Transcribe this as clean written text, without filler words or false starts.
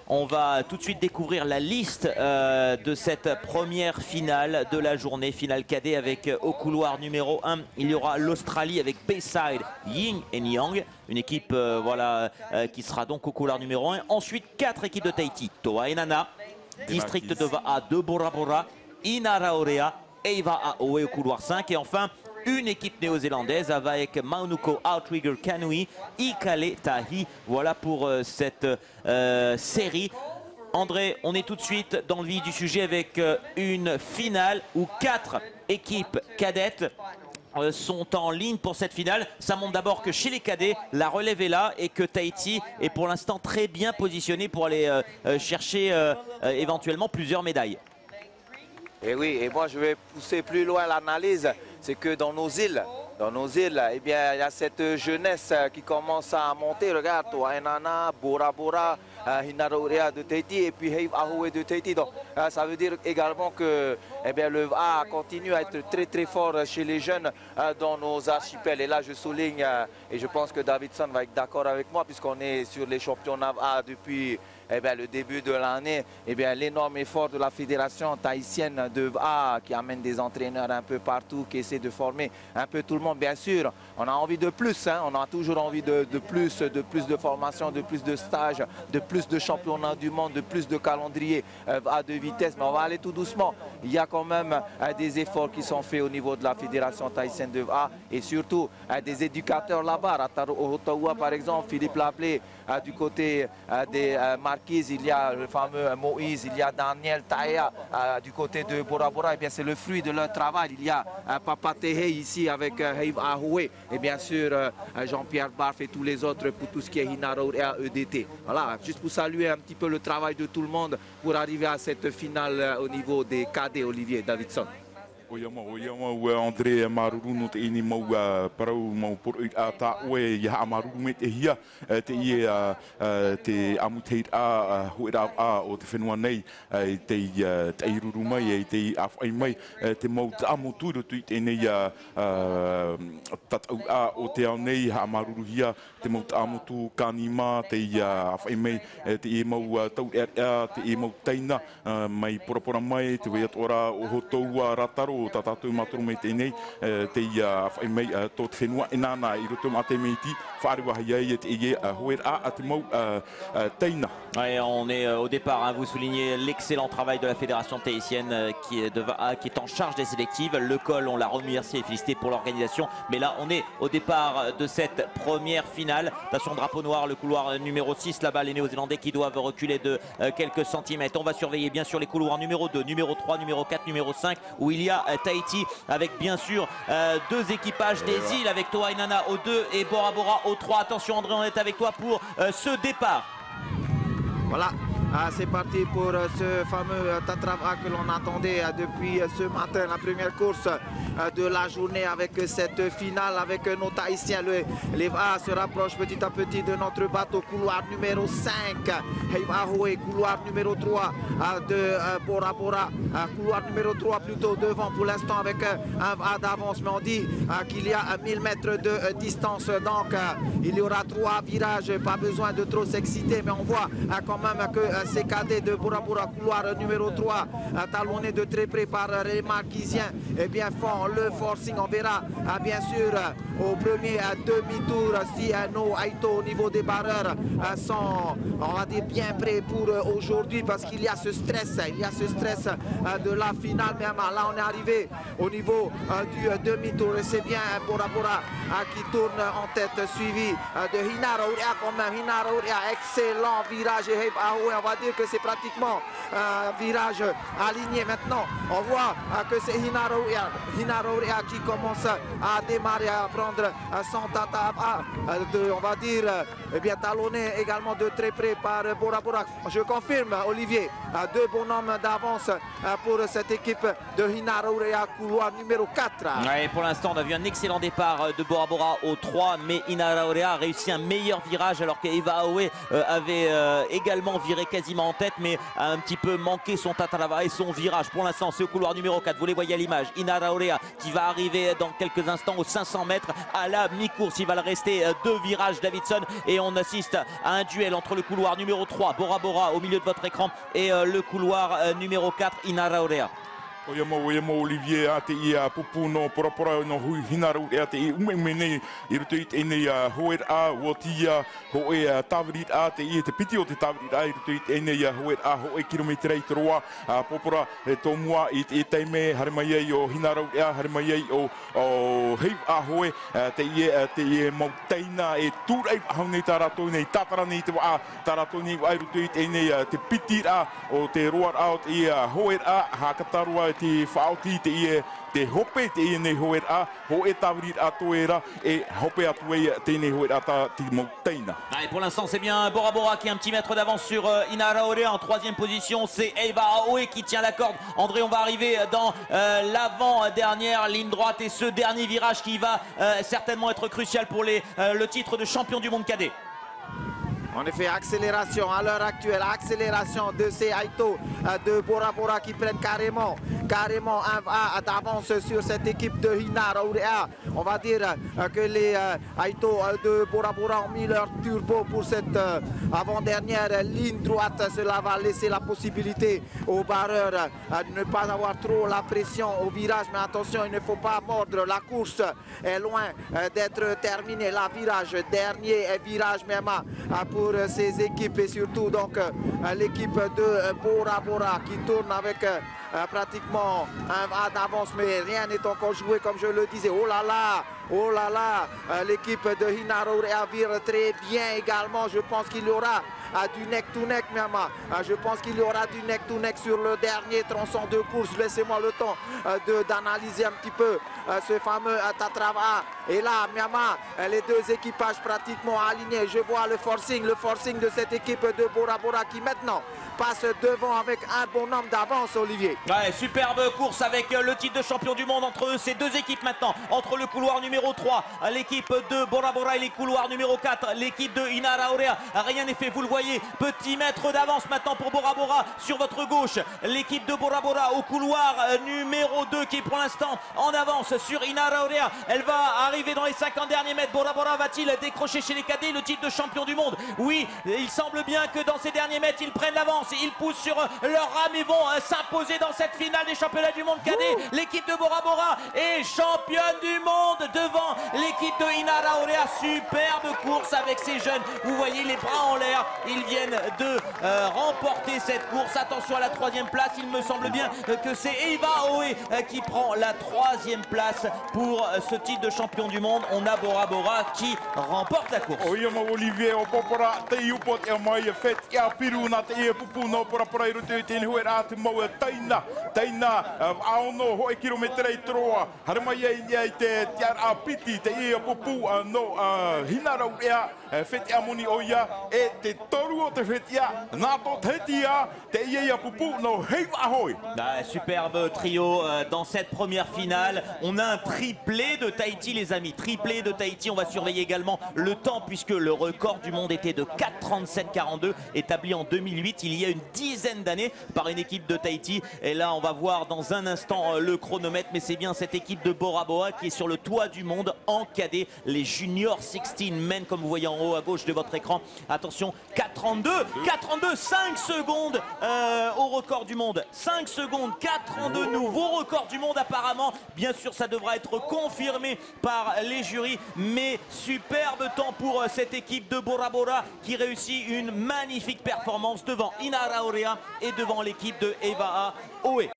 On va tout de suite découvrir la liste de cette première finale de la journée, finale cadet avec au couloir numéro 1, il y aura l'Australie avec Bayside, Ying et Yang, une équipe qui sera donc au couloir numéro 1. Ensuite, 4 équipes de Tahiti, Toa Enana, District de Va'a de Bora Bora, Inaraorea, Eiva Aoe au couloir 5 et enfin une équipe néo-zélandaise avec Maunuko Outrigger Kanui, Ikale Tahi. Voilà pour cette série. André, on est tout de suite dans le vif du sujet avec une finale où 4 équipes cadettes sont en ligne pour cette finale. Ça montre d'abord que chez les cadets, la relève est là et que Tahiti est pour l'instant très bien positionné pour aller chercher éventuellement plusieurs médailles. Et oui, et moi je vais pousser plus loin l'analyse, c'est que dans nos îles, eh bien, il y a cette jeunesse qui commence à monter. Regarde, Toa Enana, Bora Bora, Hinarorea de Tahiti et puis Heiv Ahoe de Tahiti. Donc ça veut dire également que eh bien, le A continue à être très très fort chez les jeunes dans nos archipels. Et là je souligne, et je pense que Davidson va être d'accord avec moi puisqu'on est sur les championnats A depuis le début de l'année, l'énorme effort de la fédération tahitienne de A qui amène des entraîneurs un peu partout, qui essaie de former un peu tout le monde. Bien sûr, on a envie de plus, on a toujours envie de plus de formation, de plus de stages, de plus de championnats du monde, de plus de calendrier à 2 vitesses. Mais on va aller tout doucement. Il y a quand même des efforts qui sont faits au niveau de la fédération tahitienne de A et surtout des éducateurs là-bas. Rataro Ohotaua par exemple, Philippe Lablé, du côté des Marquises, il y a le fameux Moïse, il y a Daniel Taea du côté de Bora Bora. Et bien c'est le fruit de leur travail. Il y a Papa Tehe ici avec Heiv Ahoe et bien sûr Jean-Pierre Barf et tous les autres pour tout ce qui est Hinarorea EDT. Voilà, juste pour saluer un petit peu le travail de tout le monde pour arriver à cette finale au niveau des cadets. Olivier Davidson. André maruru no te ini mau parau mau por ta oe ia amaru me te hia te ie te amuteit huira o te whenua nei te iruru mai te awhai mai te mau te amuturu tui te nei tatau o te au nei ha amaruru hia te mau te amutu kanima te awhai mai te ie mau tau te ie mau teina mai porapora mai te wea tora o hotoua rataro o tātou maturu mei tēnei, te whai mei tō te whenua e nāna i roto mā te meiti, whārewa hei e te ie hoer a te mau teina. Ouais, on est au départ, vous soulignez l'excellent travail de la fédération tahitienne qui est en charge des sélectives. Le col, on l'a remercié et félicité pour l'organisation. Mais là, on est au départ de cette première finale. Attention, drapeau noir, le couloir numéro 6, là-bas, les Néo-Zélandais qui doivent reculer de quelques centimètres. On va surveiller bien sûr les couloirs numéro 2, numéro 3, numéro 4, numéro 5, où il y a Tahiti avec bien sûr 2 équipages des îles avec Toa Enana au 2 et Bora Bora au 3. Attention André, on est avec toi pour ce départ. Voilà, c'est parti pour ce fameux Tatrava que l'on attendait depuis ce matin, la première course de la journée avec cette finale avec nos Tahitiens. Les A se rapprochent petit à petit de notre bateau, couloir numéro 5, Heiv Ahoe, couloir numéro 3 de Bora Bora, couloir numéro 3 plutôt devant pour l'instant avec un A d'avance, mais on dit qu'il y a 1000 mètres de distance, donc il y aura 3 virages, pas besoin de trop s'exciter, mais on voit quand même que ces cadets de Bora Bora, couloir numéro 3, talonnés de très près par les Marquisiens, et bien font le forcing. On verra bien sûr au premier demi-tour si nos Aito au niveau des barreurs sont, on va dire, bien prêts pour aujourd'hui parce qu'il y a ce stress, de la finale. Mais là on est arrivé au niveau du demi-tour et c'est bien Bora Bora qui tourne en tête, suivi de Hinarorea quand même. Hinarorea, excellent virage et on va dire que c'est pratiquement un virage aligné maintenant. On voit que c'est Hinarorea qui commence à démarrer, à prendre son tata, on va dire, talonné également de très près par Bora Bora. Je confirme, Olivier, 2 bonhommes d'avance pour cette équipe de Hinarorea, couloir numéro 4. Ouais, pour l'instant, on a vu un excellent départ de Bora Bora au 3, mais Hinarorea a réussi un meilleur virage alors qu'Eiva Aoe avait également viré quasiment en tête, mais a un petit peu manqué son tatrava et son virage. Pour l'instant, c'est au couloir numéro 4. Vous les voyez à l'image. Inara Orea qui va arriver dans quelques instants aux 500 mètres à la mi-course. Il va le rester 2 virages Davidson et on assiste à un duel entre le couloir numéro 3, Bora Bora, au milieu de votre écran, et le couloir numéro 4, Inara Orea. Oia mo Olivier a te ia pupuno porapora no hui hinaru e a te i umemene I ruto I te ene hoer a wotia ho e tawrit a te I te piti o te tawrit a I ruto I te ene hoer a ho e kilometre I troa popora e tomua I te teime haremai ai o hinaru e a haremai ai o heiv a hoe te I mautaina e turai haunei tarato nei tatara nei te wa tarato nei ai ruto I te ene te piti a o te roar a o te ia hoer a hakatarua te whaoti te ie te hope te ie nei hoer a ho e tawrit a toera e hope atu e te nei hoer a ta te mautaina. Et pour l'instant c'est bien Bora Bora qui est un petit mètre d'avance sur Inara Orea. En 3e position c'est Eva Aoe qui tient la corde. André, on va arriver dans l'avant-dernière ligne droite et ce dernier virage qui va certainement être crucial pour le titre de champion du monde cadet. En effet, accélération à l'heure actuelle, accélération de ces Aito de Bora Bora qui prennent carrément un d'avance sur cette équipe de Inara Orea. On va dire que les Aito de Bora Bora ont mis leur turbo pour cette avant-dernière ligne droite. Cela va laisser la possibilité aux barreurs de ne pas avoir trop la pression au virage. Mais attention, il ne faut pas mordre. La course est loin d'être terminée. La virage, dernier virage même pour ces équipes et surtout donc l'équipe de Bora Bora qui tourne avec pratiquement un A d'avance, mais rien n'est encore joué comme je le disais. Oh là là, l'équipe de Inara Orea vire très bien également. Je pense qu'il y aura du neck to neck même. Je pense qu'il y aura du neck to neck sur le dernier tronçon de course. Laissez-moi le temps d'analyser un petit peu ce fameux Tatrava. Et là, Miama, les deux équipages pratiquement alignés. Je vois le forcing de cette équipe de Bora Bora qui maintenant passe devant avec un bon nombre d'avance, Olivier. Ouais, superbe course avec le titre de champion du monde entre ces deux équipes maintenant. Entre le couloir numéro 3, l'équipe de Bora Bora et les couloirs numéro 4, l'équipe de Inara Orea. Rien n'est fait, vous le voyez. Petit mètre d'avance maintenant pour Bora Bora sur votre gauche. L'équipe de Bora Bora au couloir numéro 2 qui est pour l'instant en avance sur Inara Orea. Elle va arriver dans les 50 derniers mètres. Bora Bora va-t-il décrocher chez les cadets le titre de champion du monde? Oui, il semble bien que dans ces derniers mètres, ils prennent l'avance. Ils poussent sur leur rame et vont s'imposer dans cette finale des championnats du monde cadet. L'équipe de Bora Bora est championne du monde devant l'équipe de Inara Orea. Superbe course avec ces jeunes. Vous voyez les bras en l'air. Ils viennent de remporter cette course. Attention à la 3e place. Il me semble bien que c'est Eva Oe qui prend la 3e place pour ce titre de champion du monde. On a Bora Bora qui remporte la course. Olivier, no pora pora iru te tēne hoi rā te mau taina aono hoi kilometre I troa haremai ai te tiara piti te ia pupu no Inara Orea wheti amoni o ia e te toru o te whetia nāto tetia te ia pupu no heiv ahoi. Superbe trio dans cette première finale. On a un triplé de Tahiti les amis, triplé de Tahiti. On va surveiller également le temps puisque le record du monde était de 4:37:42 établi en 2008. Il y a une dizaine d'années par une équipe de Tahiti. Et là, on va voir dans un instant le chronomètre. Mais c'est bien cette équipe de Bora Bora qui est sur le toit du monde en cadet. Les Junior 16 men, comme vous voyez en haut à gauche de votre écran. Attention, 4:32, 5 secondes au record du monde. 5 secondes, 4:32, nouveau record du monde apparemment. Bien sûr, ça devra être confirmé par les jurys. Mais superbe temps pour cette équipe de Bora Bora qui réussit une magnifique performance devant Inara Orea et devant l'équipe de Eva Aoe.